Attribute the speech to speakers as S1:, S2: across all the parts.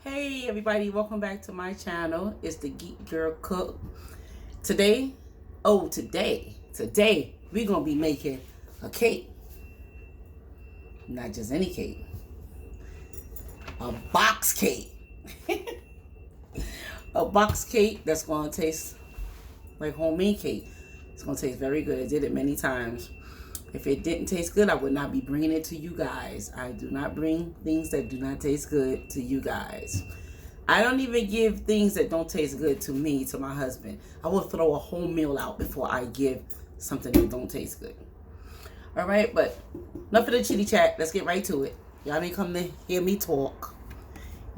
S1: Hey everybody, welcome back to my channel. It's the Geek Girl Cook. Today we're gonna be making a cake. Not just any cake, a box cake. A box cake that's gonna taste like homemade cake. It's gonna taste very good. I did it many times. If it didn't taste good, I would not be bringing it to you guys. I do not bring things that do not taste good to you guys. I don't even give things that don't taste good to me, to my husband. I will throw a whole meal out before I give something that don't taste good. All right, but enough of the chitty chat. Let's get right to it. Y'all didn't come to hear me talk.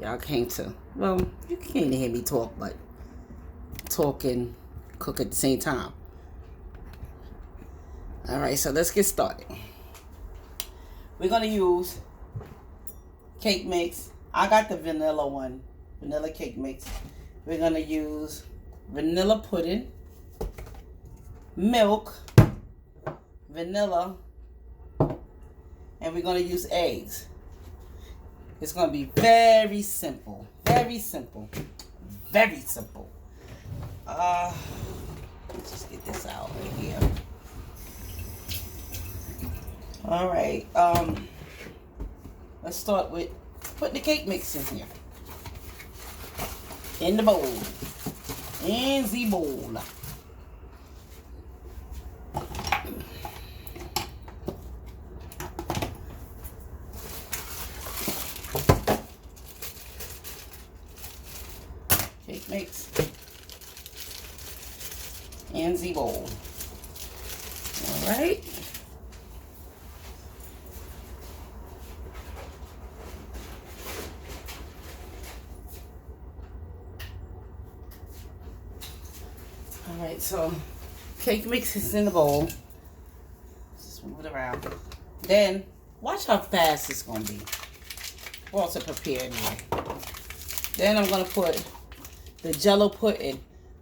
S1: Y'all came to, well, you came to hear me talk, but talk and cook at the same time. All right, so let's get started. We're going to use cake mix. I got the vanilla one, vanilla cake mix. We're going to use vanilla pudding, milk, vanilla, and we're going to use eggs. It's going to be very simple, very simple, very simple. Let's just get this out right here. All right, let's start with putting the cake mix in here. In the bowl. In the bowl. Cake mix. In the bowl. All right. Alright, so cake mix is in the bowl. Just move it around. Then, watch how fast it's going to be. Well, to prepare anyway. Then I'm going to put the Jello pudding.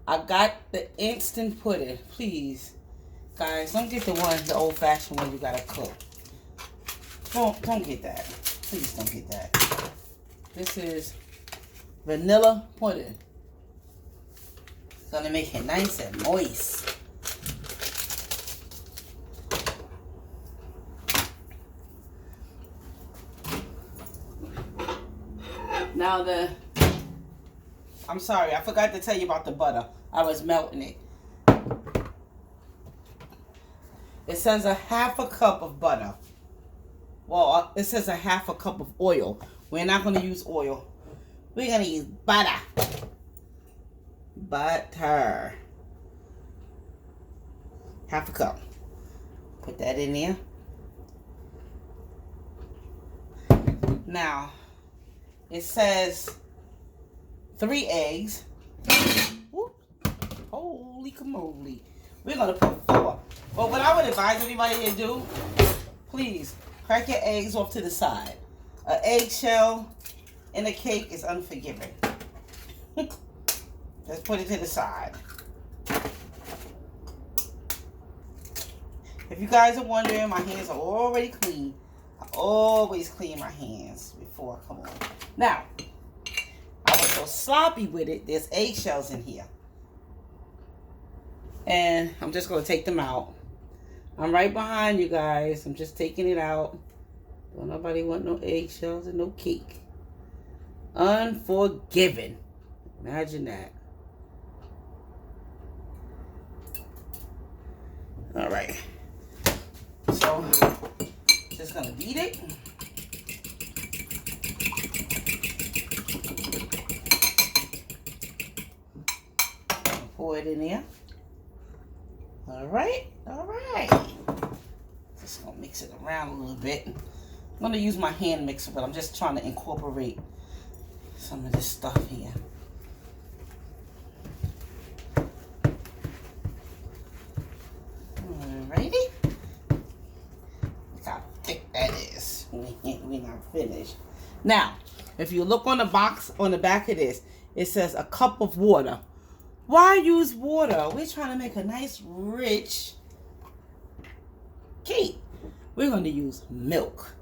S1: I got the instant pudding. Please, guys, don't get the old-fashioned one you got to cook. Don't get that. Please don't get that. This is vanilla pudding. Gonna make it nice and moist. Now I'm sorry, I forgot to tell you about the butter. I was melting it. It says a half a cup of butter. Well, it says a half a cup of oil. We're not gonna use oil. We're gonna use butter. Butter. Half a cup. Put that in there. Now, it says 3 eggs. Whoop. Holy camoli. We're going to put 4. But what I would advise everybody to do, please, crack your eggs off to the side. An eggshell in a cake is unforgiving. Let's put it to the side. If you guys are wondering, my hands are already clean. I always clean my hands before I come on. Now, I was so sloppy with it, there's eggshells in here. And I'm just going to take them out. I'm right behind you guys. I'm just taking it out. Don't nobody want no eggshells and no cake. Unforgiven. Imagine that. All right, so just gonna beat it. Pour it in there. All right. Just gonna mix it around a little bit. I'm gonna use my hand mixer, but I'm just trying to incorporate some of this stuff here. We're not finished. Now, if you look on the box on the back of this, it says a cup of water. Why use water? We're trying to make a nice, rich cake. We're going to use milk.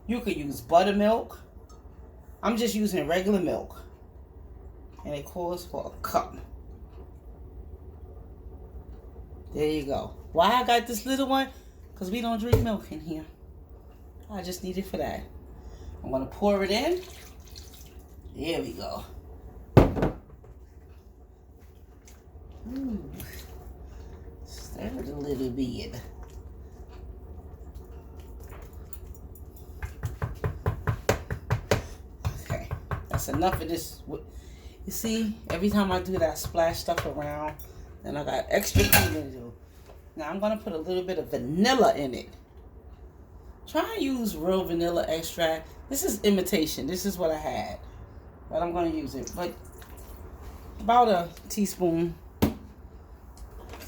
S1: You could use buttermilk. I'm just using regular milk. And it calls for a cup. There you go. Why I got this little one? Because we don't drink milk in here. I just need it for that. I'm going to pour it in. There we go. Ooh. Stir it a little bit. Okay. That's enough of this. You see, every time I do that, I splash stuff around. And I got extra cleaning to do. Now I'm going to put a little bit of vanilla in it. Try and use real vanilla extract. This is imitation. This is what I had. But I'm going to use it. But about a teaspoon.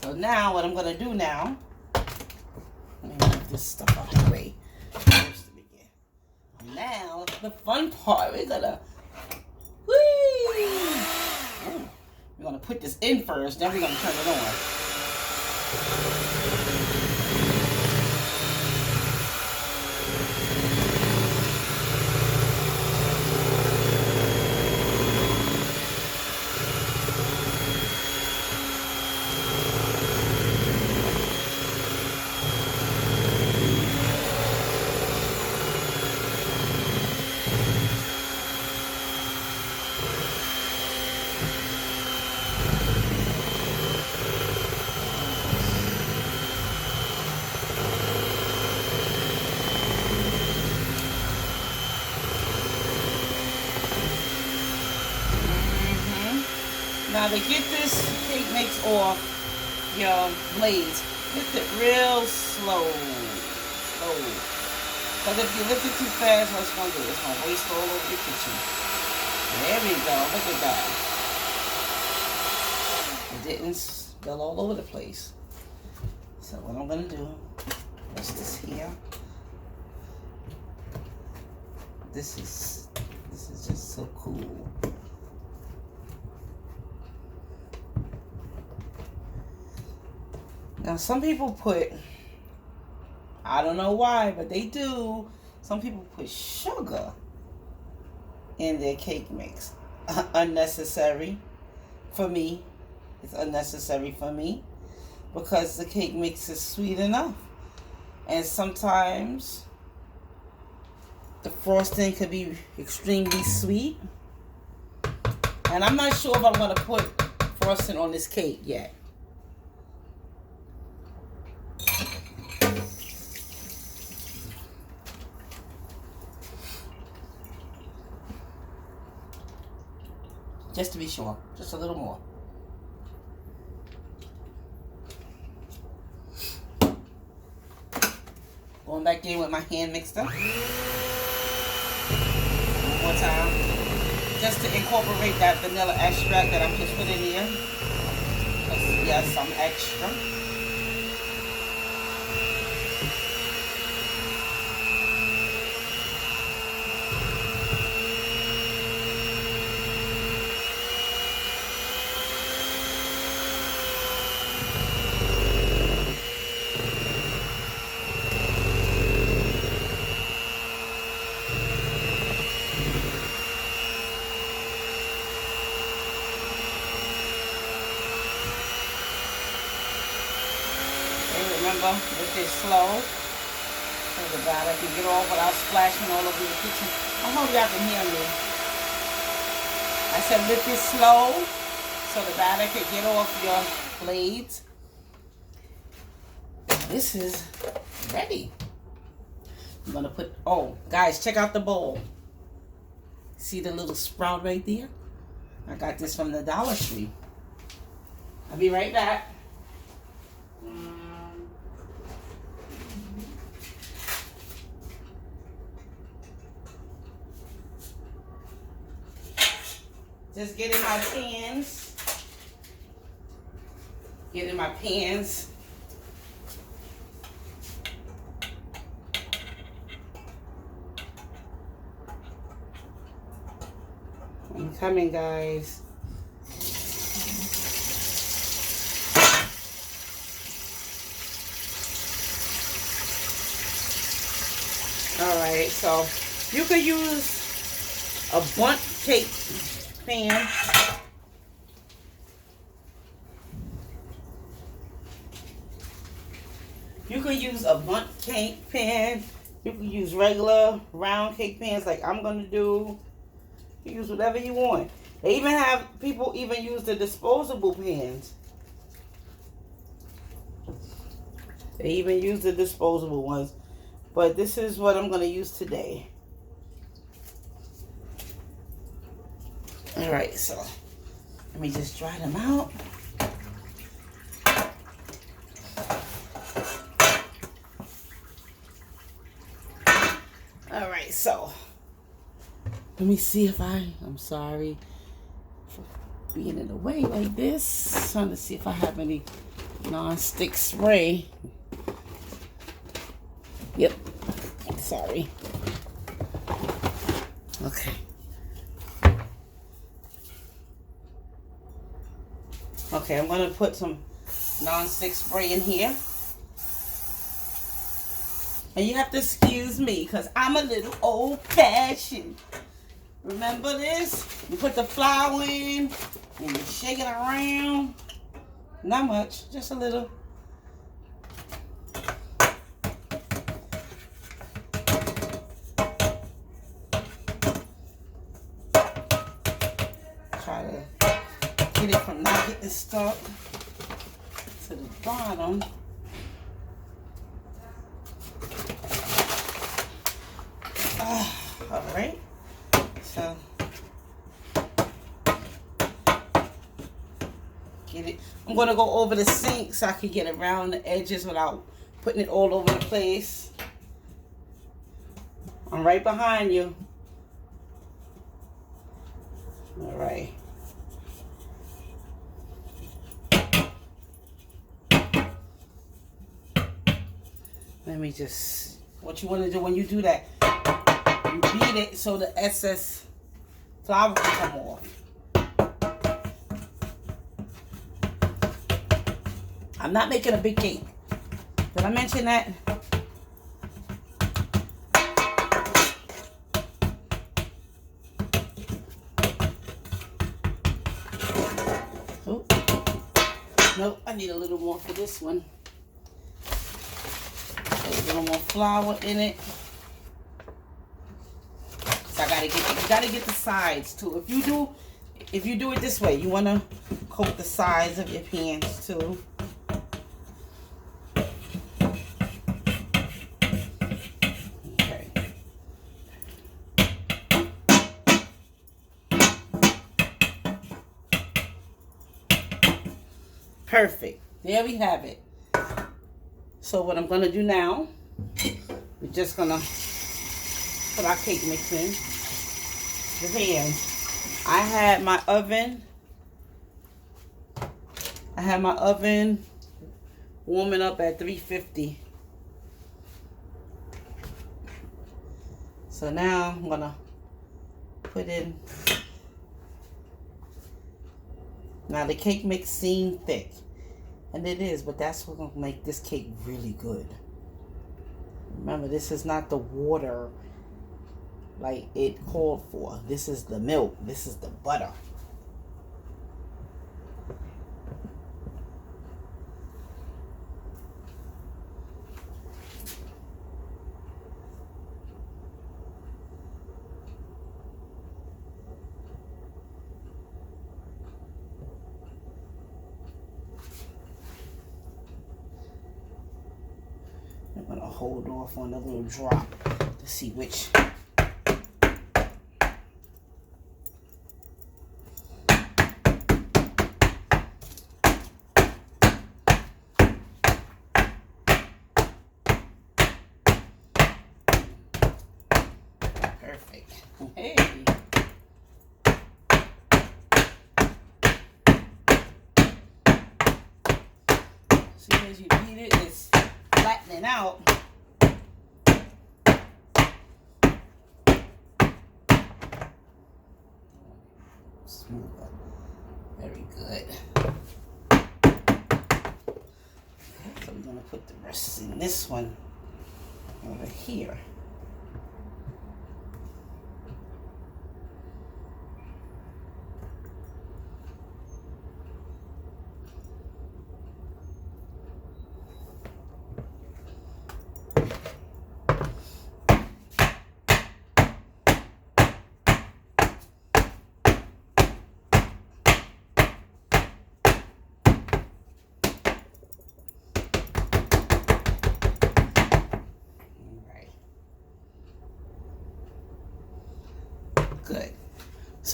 S1: So now what I'm going to do now. Let me move this stuff out of the way. Now the fun part. We're going to... We're going to put this in first. Then we're going to turn it on. Now to get this cake mix off your blades, lift it real slow. Because if you lift it too fast, what it's going to do? It's going to waste all over your kitchen. There we go. Look at that. It didn't spill all over the place. So what I'm going to do, is this here. This is just so cool. Now, some people put, I don't know why, but they do. Some people put sugar in their cake mix. Unnecessary for me. It's unnecessary for me because the cake mix is sweet enough. And sometimes the frosting could be extremely sweet. And I'm not sure if I'm going to put frosting on this cake yet. Just to be sure. Just a little more. Going back in with my hand mixer. One more time. Just to incorporate that vanilla extract that I'm just putting in. Yes, I'm extra. Remember, lift it slow so the batter can get off without splashing all over the kitchen. I hope y'all can hear me. I said lift it slow so the batter can get off your blades. This is ready. I'm going to put, oh, guys, check out the bowl. See the little sprout right there? I got this from the Dollar Tree. I'll be right back. Just getting my pans. Getting my pans. I'm coming, guys. All right, so you could use a bundt cake pan. You can use a bundt cake pan. You can use regular round cake pans like I'm going to do. You use whatever you want. They even have people even use the disposable pans. They even use the disposable ones. But this is what I'm going to use today. Alright, so let me just dry them out. Alright, so let me see if I'm sorry for being in the way like this. Trying to see if I have any non-stick spray. Yep. I'm sorry. Okay. Okay, I'm going to put some non-stick spray in here. And you have to excuse me because I'm a little old-fashioned. Remember this? You put the flour in and you shake it around. Not much, just a little. Try to get it from not getting stuck to the bottom. All right, so get it. I'm gonna go over the sink so I can get around the edges without putting it all over the place. I'm right behind you. All right. Let me just, what you want to do when you do that, you beat it so the excess flour can come off. I'm not making a big cake. Did I mention that? Oh. Nope, I need a little more for this one. A little more flour in it. So I gotta get, you gotta get the sides too. If you do it this way, you wanna coat the sides of your pans too. Okay. Perfect. There we have it. So what I'm gonna do now, we're just gonna put our cake mix in the pan. I had my oven warming up at 350. So now I'm gonna put in. Now the cake mix seems thick, and it is, but that's what's gonna make this cake really good. Remember, this is not the water like it called for. This is the milk. This is the butter. I'm gonna hold off on a little drop to see which. Perfect. Hey. As soon as you beat it, it's flattening out. Smoother. Very good. So we're going to put the rest in this one over here.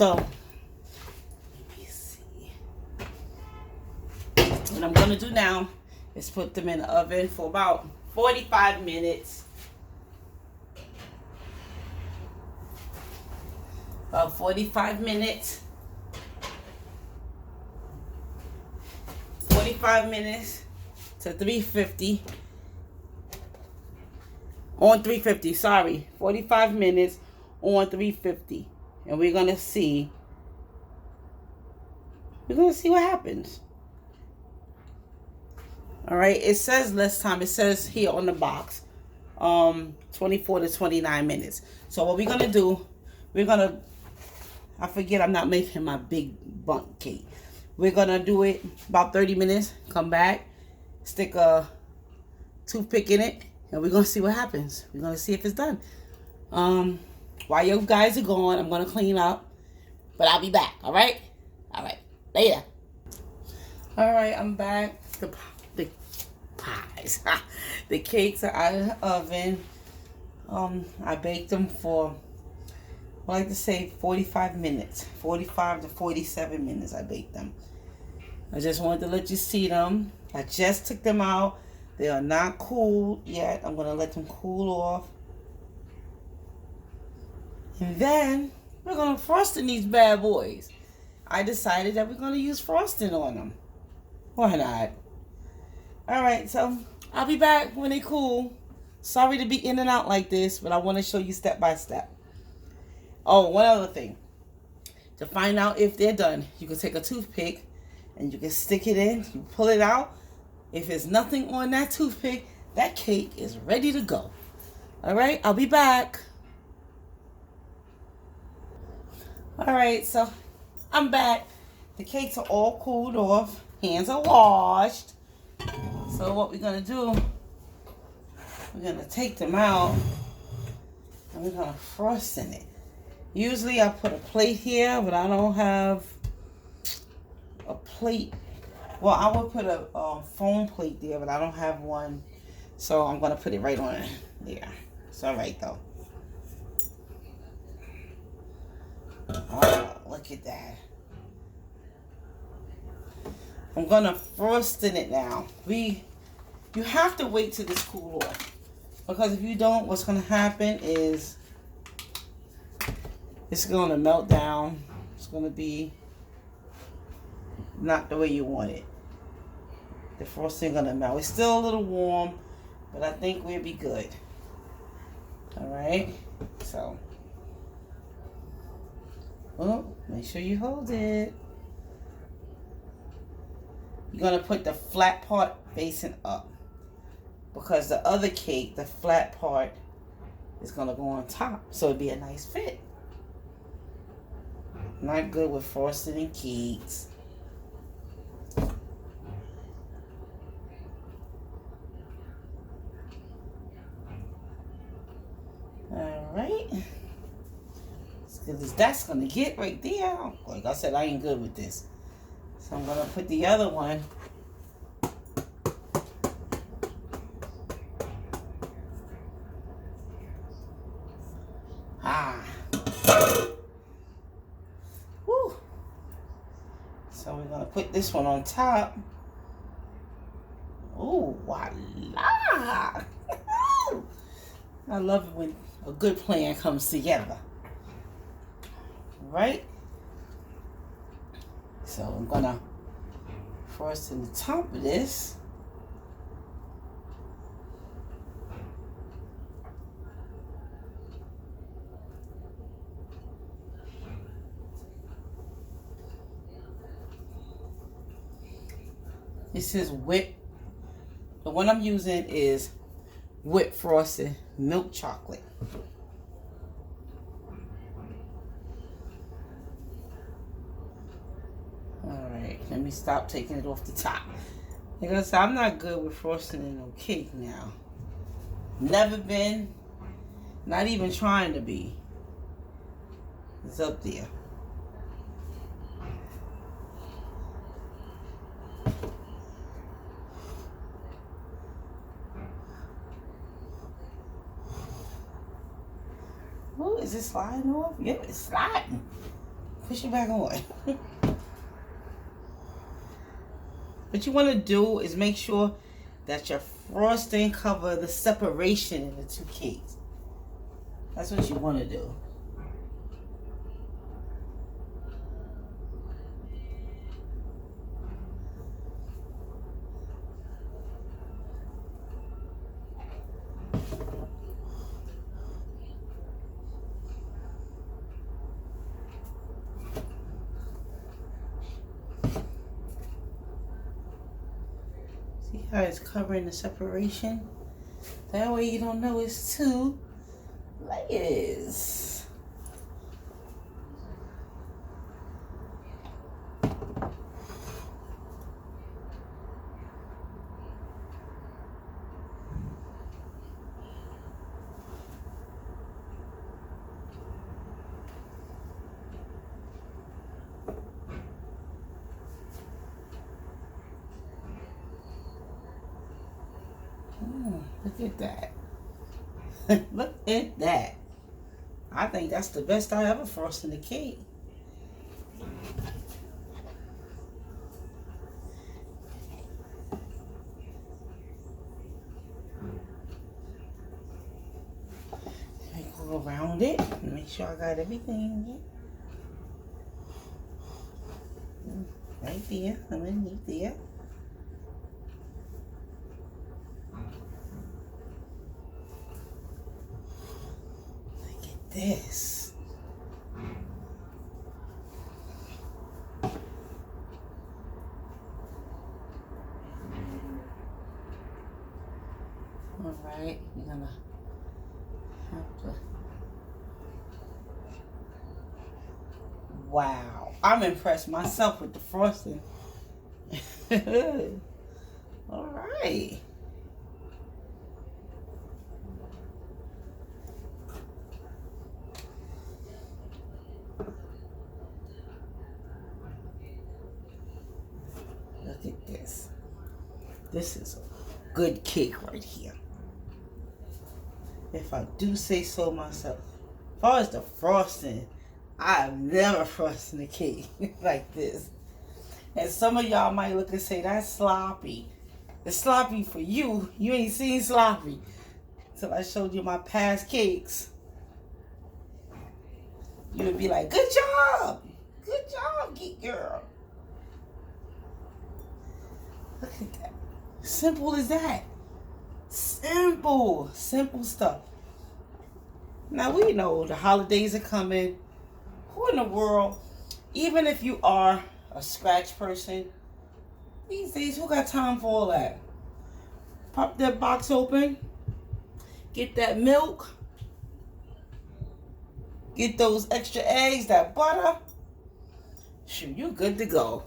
S1: So, let me see. What I'm gonna do now is put them in the oven for about 45 minutes. About 45 minutes. 45 minutes to 350. On 350, sorry. 45 minutes on 350. And we're gonna see. We're gonna see what happens. Alright, it says less time. It says here on the box. 24 to 29 minutes. So what we're gonna do, we're gonna, I forget I'm not making my big bundt cake. We're gonna do it about 30 minutes, come back, stick a toothpick in it, and we're gonna see what happens. We're gonna see if it's done. While you guys are gone, I'm gonna clean up, but I'll be back, alright? Alright, later. Alright, I'm back. The pies, the cakes are out of the oven. I baked them for, I like to say 45 minutes. 45 to 47 minutes I baked them. I just wanted to let you see them. I just took them out. They are not cooled yet. I'm going to let them cool off. And then we're going to frosting these bad boys. I decided that we're going to use frosting on them. Why not? Alright, so I'll be back when they cool. Sorry to be in and out like this, but I want to show you step by step. Oh, one other thing. To find out if they're done, you can take a toothpick and you can stick it in. You pull it out. If there's nothing on that toothpick, that cake is ready to go. Alright, I'll be back. Alright, so I'm back. The cakes are all cooled off. Hands are washed. So what we're going to do, we're going to take them out and we're going to frost in it. Usually I put a plate here, but I don't have a plate. Well, I would put a foam plate there, but I don't have one. So I'm going to put it right on there. It's all right, though. Oh, look at that. I'm going to frost in it now. You have to wait till this cool off. Because if you don't, what's going to happen is it's going to melt down. It's going to be not the way you want it. The frosting going to melt. It's still a little warm, but I think we'll be good. Alright? So, oh, make sure you hold it. You're going to put the flat part facing up. Because the other cake, the flat part, is going to go on top. So it'll be a nice fit. Not good with frosting and cakes. Alright. As good as that's going to get right there. Like I said, I ain't good with this. So I'm going to put the other one. Woo. So we're going to put this one on top. Oh, voila. I love it when a good plan comes together. Right? So I'm going to frost in the top of this. This is whipped. The one I'm using is whipped frosted milk chocolate. Alright, let me stop taking it off the top. Like I said, I'm not good with frosting in no cake now. Never been. Not even trying to be. It's up there. Oh, is it sliding off? Yep, it's sliding. push it back on. What you want to do is make sure that your frosting cover the separation in the two cakes. That's what you want to do. See how it's covering the separation? That way you don't know it's two layers. Look at that. Look at that. I think that's the best I ever frosted a cake. Let me go around it and make sure I got everything right there, underneath there. This. All right, you're gonna have to. Wow, I'm impressed myself with the frosting. All right. Look at this. This is a good cake right here. If I do say so myself. As far as the frosting, I've never frosted a cake like this. And some of y'all might look and say, that's sloppy. It's sloppy for you. You ain't seen sloppy. Till I showed you my past cakes. You would be like, good job. Good job, Geek Girl. Look at that. Simple as that. Simple stuff. Now we know the holidays are coming. Who in the world, even if you are a scratch person, these days, who got time for all that? Pop that box open. Get that milk. Get those extra eggs, that butter. Shoot, you good to go.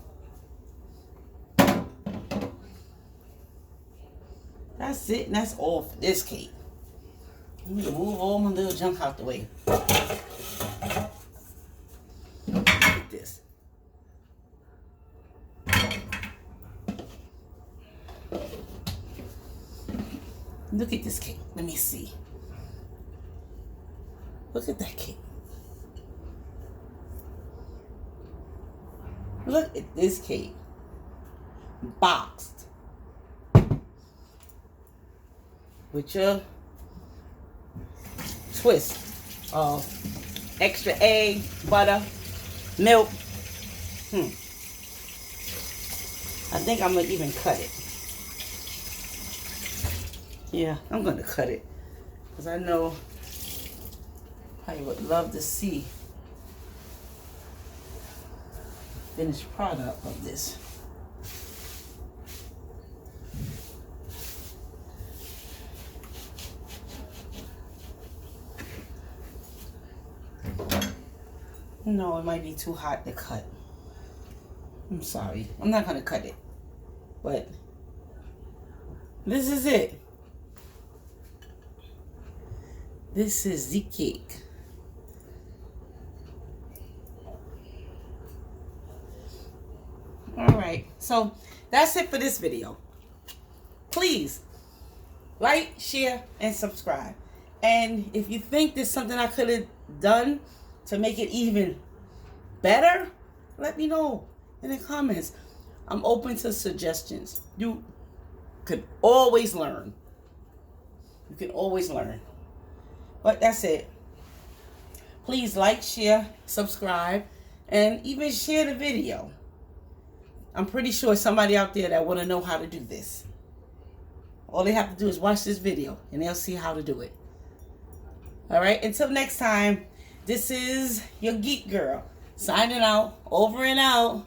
S1: That's it, and that's all for this cake. Let me move all my little junk out the way. Look at this. Look at this cake. Let me see. Look at that cake. Look at this cake. Boxed. With your twist of extra egg, butter, milk. I think I'm gonna even cut it. Yeah, I'm gonna cut it because I know I would love to see the finished product of this. No, it might be too hot to cut. I'm sorry. I'm not going to cut it. But this is it. This is the cake. Alright. So that's it for this video. Please like, share, and subscribe. And if you think there's something I could have done to make it even better, let me know in the comments. I'm open to suggestions. You could always learn. You can always learn. But that's it. Please like, share, subscribe, and even share the video. I'm pretty sure somebody out there that want to know how to do this. All they have to do is watch this video and they'll see how to do it. All right, until next time, this is your Geek Girl signing out, over and out.